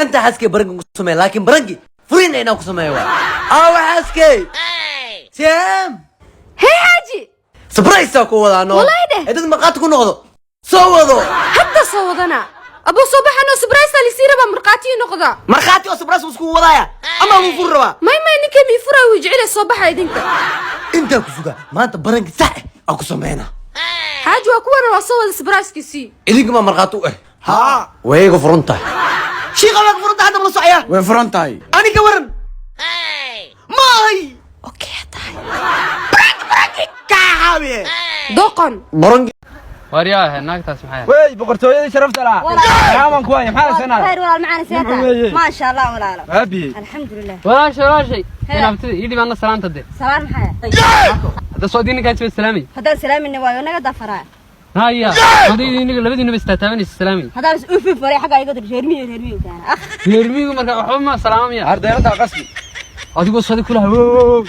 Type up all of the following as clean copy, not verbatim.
انت حاسكي برنك كسمي لكن برنكي فرين انا كسمي او حاسكي سام هي حاجي سبرايز ساكو ولا انا والله ده ادد مرقاتكو نقضو صوضو حتى صوضنا ابو صباح انه سبرايز اللي يصير بمرقاتي نقضا مرقاتي وسبرايز وسكو وضايا اما مو فروا ما نكم يفرا ويجعل الصباح يدنك انت كسوغا ما انت برنك صح اكو سمينا حاج وكوانا وصوّد سبرايز كسي إليك ما مرقاتو ها ويغو فرونتا شيخ الله فرونتا هذا من صعيا وين فرونتاي أنا كورن ماي اوكي طيب برنك كعابي دوقن برنك ورياه ناقتاس معايا وي بقرتويدي شرفت لها سلام كويس محل سنه خير والله معنا سيادة ما شاء الله ولا ابي الحمد لله ولا شيء انا بتدي يدي معنا سلام تدي سلام حياة هذا صوديني كانت سلامي هذا سلام النوايا ونقد دفرها هيا صوديني لبدي نبي استتامني السلامي هذا بس اوف فري حاجة يقدر يرمي كان اخ يرميكم مركا حما سلام يا ardayda qasbi adigu صدق كلها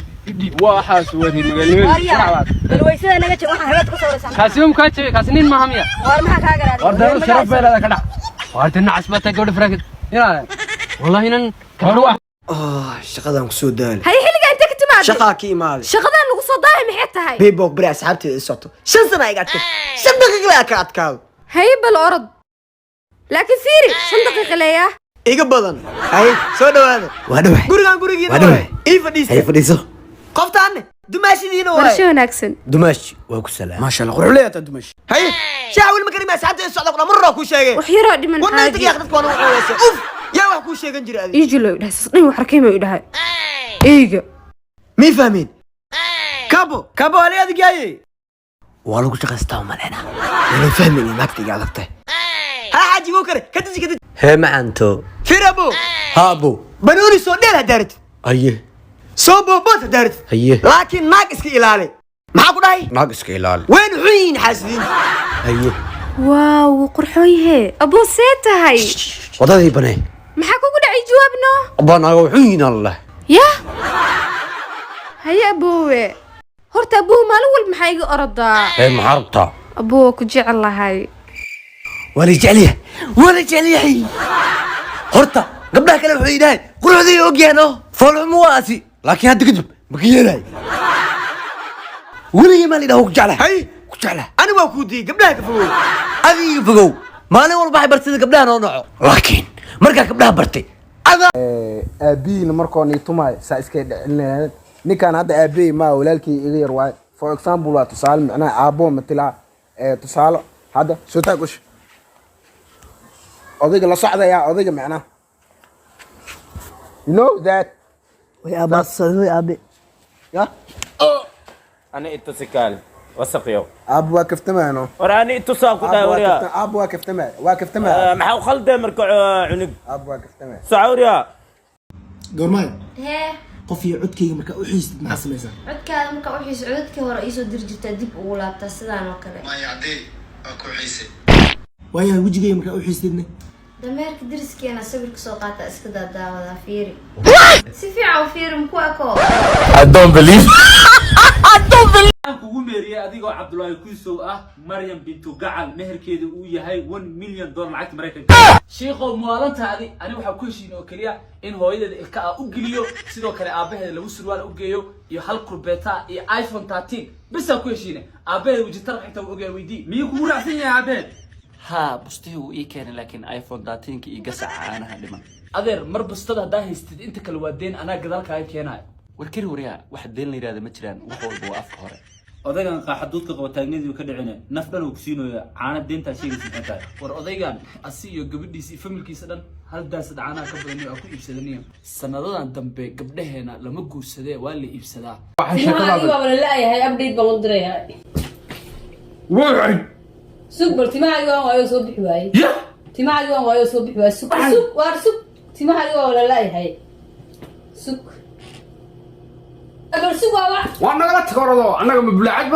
waxaas wadi وريا بالويسة نجت واحد حاجات كسر كاسيوم كاتشي كاسنين ما هم يا ورمها كاجر ardayda sharaf bay leedahay kadhac وارتنا عصبتك قبل فراكد ina والله هنا كروح shaqadan ku soo daal هي xilliga inta ka timaad shaqaa ka imaade shaqadan lagu soo daahay maxay tahay بيبوك بري asxaabteeda soto 5 sano ay gaadtay 5 daqiiqo ka adkaado هي بالأرض لكن سيري 5 دقيقة ليا iga badan ay soo dhawaada waa dhawaay gurigiina waa ii fadhiiso qoftaan dumaashidiina waa برشا وناكسن dumaashi waa ku salaam ما شاء الله qurux leeyahay dumash hay shaawil ma karima asxaabteeda socda kuna marra ku sheegay وحيرة دي من wana inta حاجة dadku waa ugu ceeysay uf yaa wax ku sheegan jiray adiga يجي له يدها صدقني وحركي ما يدها إيجا mi fahmin kabo ali adigay waa lagu shaqaystaa malena wala fahmin naagtiga adagtay ha haji wuu kare kadib he macanto firabo habo banoni soo dheer daarit aye soo boobota daarit aye laakiin naag iska ilaali maxaa ku dhahay naag iska ilaali ween xuyin xasidin aye واو قرحويه أبو سيتا هاي wadadii banay maxaa kugu dhacay jawaabno abanaga xuyin allah ya هيا أبوه horta أبوه maalin walba maxaa iga oradaa ee maxarabta أبوه ku jecel lahay wala jecliyahay horta gabdhaha kale waxay yidhaaheen quruxday ogyaano foolxumo waasi laakiin hadda kadib ma ka yeelay weligay maa lidhaha ku jeclahay hay ku jeclahay ani waa kuu diyey gabdhaha ka fogow adiga fogow maalin walba waxay bartida gabdhaha noo noco laakiin markaa gabdhaha bartay aabiina markoon ii tumay saa iska dhicin ninkan hadda aabay ma walaalkii iga yar waay for example waa tusaale macnaha aabo matila tusaale hadda soo taagush odayga la socdaya odayga macnaha you know that way aabe ya أنا إتصال وسقيو aabo waa kaftamaano وراني إتصال كده وريا aabo waa kaftamaa محاو خلد مركع عنق aabo waa kaftamaa سعوريا goormay hee qof iyo codkayga marka u xiisid maxaa samaysaa codkaada markaa u xiiso codadkii hore iisoo diri jirtaa dib ugu laabtaa sidaan oo kale waayahay wejigayga markaa u xiisidna dameerka dariskeena sawirka soo qaata iska daadaawadaa fiiri si fiican u fiiri muku eko kugu meeriyay adigoo Cabdullaahi Kuusow ah Maryam bintu Gacal meherkeedu uu yahay $1 million lacagta Mareykanka sheekho maalintaadi ani waxa ku heshiin oo kaliya in hooyadeeda ilka ah u geliyo sidoo kale aabaheeda lagu surwaal u geeyo iyo hal kurbeeta iyo iPhone 13 bis ku heshiin aabaheeda wajitar xigta u ogaa weydii miyuu ku raacsan yahay aabaheed ها بستيو إيه كان لكن آيفون 13 كي قصع أنا هاللمن adeer mar bastada hadaa haystid inta kala waadeen anaa gadaalka ay keenay والكل وريا واحد دين لي هذا متران وهو بوقف هره odaygan qaaxaduudka qaba taagnadii ka dhicina nafdan uu kusiinooya caana deenta sheegaysa maxay war odaygan asi iyo gabadhiisa familkiisa dhan hal daas caana ka badan oo ku iibsadaniyo sanadadan dambe gabdhaheena lama guursadee waa la iibsadaa timaha wala laayahay update baan u dirayaa wuxuu super timaha waayo soo bixi waayay timaha waayo soo bixi waayay super timaha wala laayahay super أقول سوا وأنا لا تكرره أنا مبلعت